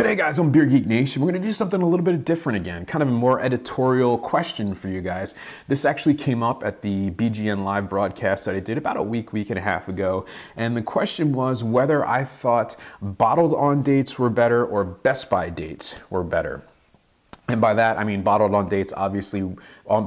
Today guys on Beer Geek Nation, we're going to do something a little bit different again, kind of a more editorial question for you guys. This actually came up at the BGN live broadcast that I did about a week and a half ago, and the question was whether I thought bottled on dates were better or Best By dates were better. And by that, I mean bottled on dates, obviously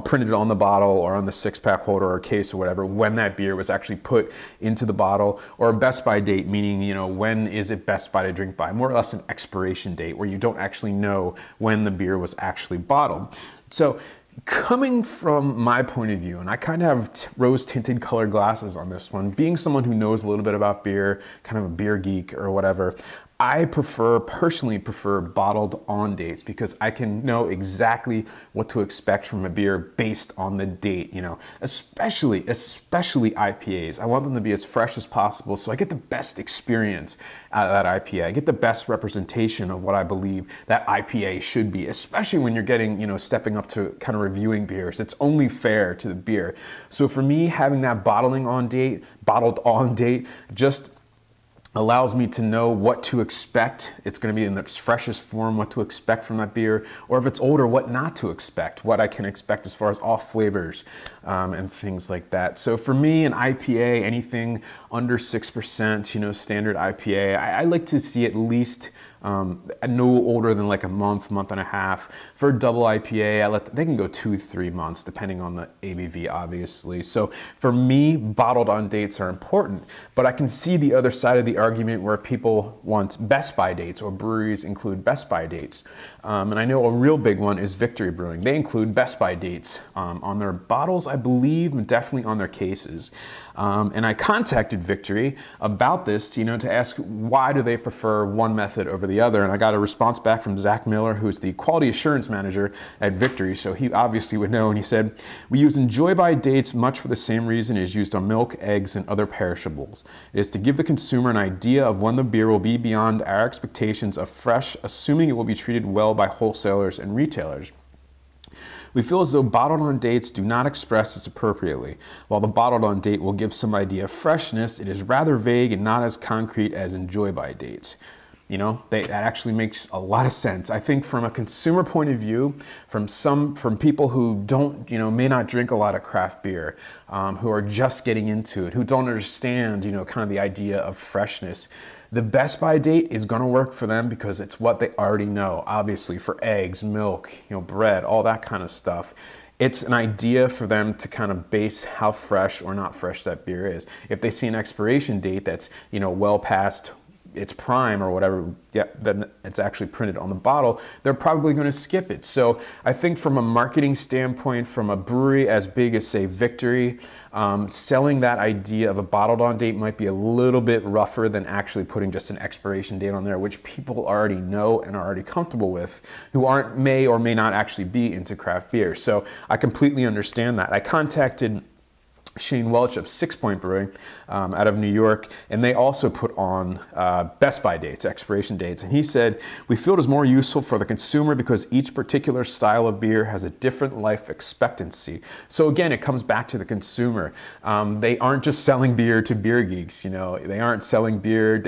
printed on the bottle or on the six-pack holder or case or whatever, when that beer was actually put into the bottle, or a Best By date, meaning, you know, when is it Best By to drink by? More or less an expiration date where you don't actually know when the beer was actually bottled. So coming from my point of view, and I kind of have rose-tinted colored glasses on this one, being someone who knows a little bit about beer, kind of a beer geek or whatever, I personally prefer bottled on dates because I can know exactly what to expect from a beer based on the date, you know, especially IPAs. I want them to be as fresh as possible so I get the best experience out of that IPA. I get the best representation of what I believe that IPA should be, especially when you're getting, you know, stepping up to kind of reviewing beers. It's only fair to the beer. So for me, having that bottled on date, just allows me to know what to expect. It's going to be in the freshest form, what to expect from that beer, or if it's older, what not to expect, what I can expect as far as off flavors and things like that. So for me, an IPA, anything under 6%, you know, standard IPA, I like to see at least no older than like a month and a half. For a double IPA, they can go 2-3 months depending on the ABV, obviously. So for me, bottled on dates are important, but I can see the other side of the argument where people want Best By dates, or breweries include Best By dates. And I know a real big one is Victory Brewing. They include Best By dates on their bottles, I believe, and definitely on their cases. And I contacted Victory about this, you know, to ask why do they prefer one method over the other. And I got a response back from Zach Miller, who's the quality assurance manager at Victory. So he obviously would know. And he said, "We use Enjoy By dates much for the same reason it is used on milk, eggs, and other perishables. It is to give the consumer an idea of when the beer will be beyond our expectations of fresh, assuming it will be treated well by wholesalers and retailers. We feel as though bottled on dates do not express this appropriately. While the bottled on date will give some idea of freshness, it is rather vague and not as concrete as Enjoy By dates." You know, that actually makes a lot of sense. I think from a consumer point of view, from people who don't, you know, may not drink a lot of craft beer, who are just getting into it, who don't understand, you know, kind of the idea of freshness, the Best By date is going to work for them because it's what they already know. Obviously, for eggs, milk, you know, bread, all that kind of stuff. It's an idea for them to kind of base how fresh or not fresh that beer is. If they see an expiration date that's, you know, well past its prime or whatever, yeah, then it's actually printed on the bottle, they're probably going to skip it. So I think from a marketing standpoint, from a brewery as big as, say, Victory, selling that idea of a bottled on date might be a little bit rougher than actually putting just an expiration date on there, which people already know and are already comfortable with, who may or may not actually be into craft beer. So I completely understand that. I contacted Shane Welch of 6 Point Brewing out of New York, and they also put on Best By dates, expiration dates. And he said, "We feel it is more useful for the consumer because each particular style of beer has a different life expectancy." So again, it comes back to the consumer. They aren't just selling beer to beer geeks, you know. They aren't just selling beer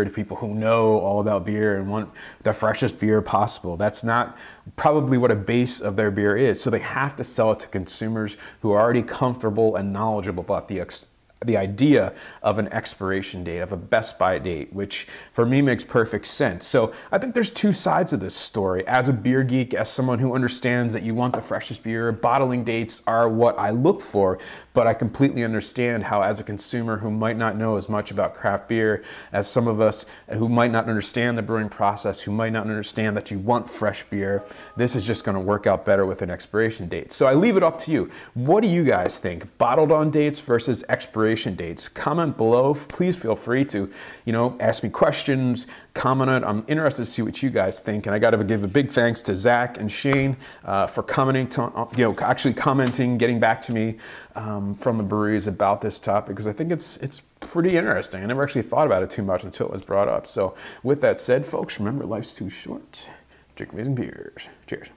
to people who know all about beer and want the freshest beer possible. That's not probably what a base of their beer is. So they have to sell it to consumers who are already comfortable and knowledgeable about the idea of an expiration date, of a Best By date, which for me makes perfect sense. So I think there's two sides of this story. As a beer geek, as someone who understands that you want the freshest beer, bottling dates are what I look for, but I completely understand how, as a consumer who might not know as much about craft beer as some of us, who might not understand the brewing process, who might not understand that you want fresh beer, this is just going to work out better with an expiration date. So I leave it up to you. What do you guys think? Bottled on dates versus expiration dates? Comment below. Please feel free to, you know, ask me questions, comment on it. I'm interested to see what you guys think. And I got to give a big thanks to Zach and Shane for commenting, actually commenting, getting back to me from the breweries about this topic, because I think it's pretty interesting. I never actually thought about it too much until it was brought up. So with that said, folks, remember, life's too short. Drink amazing beers. Cheers.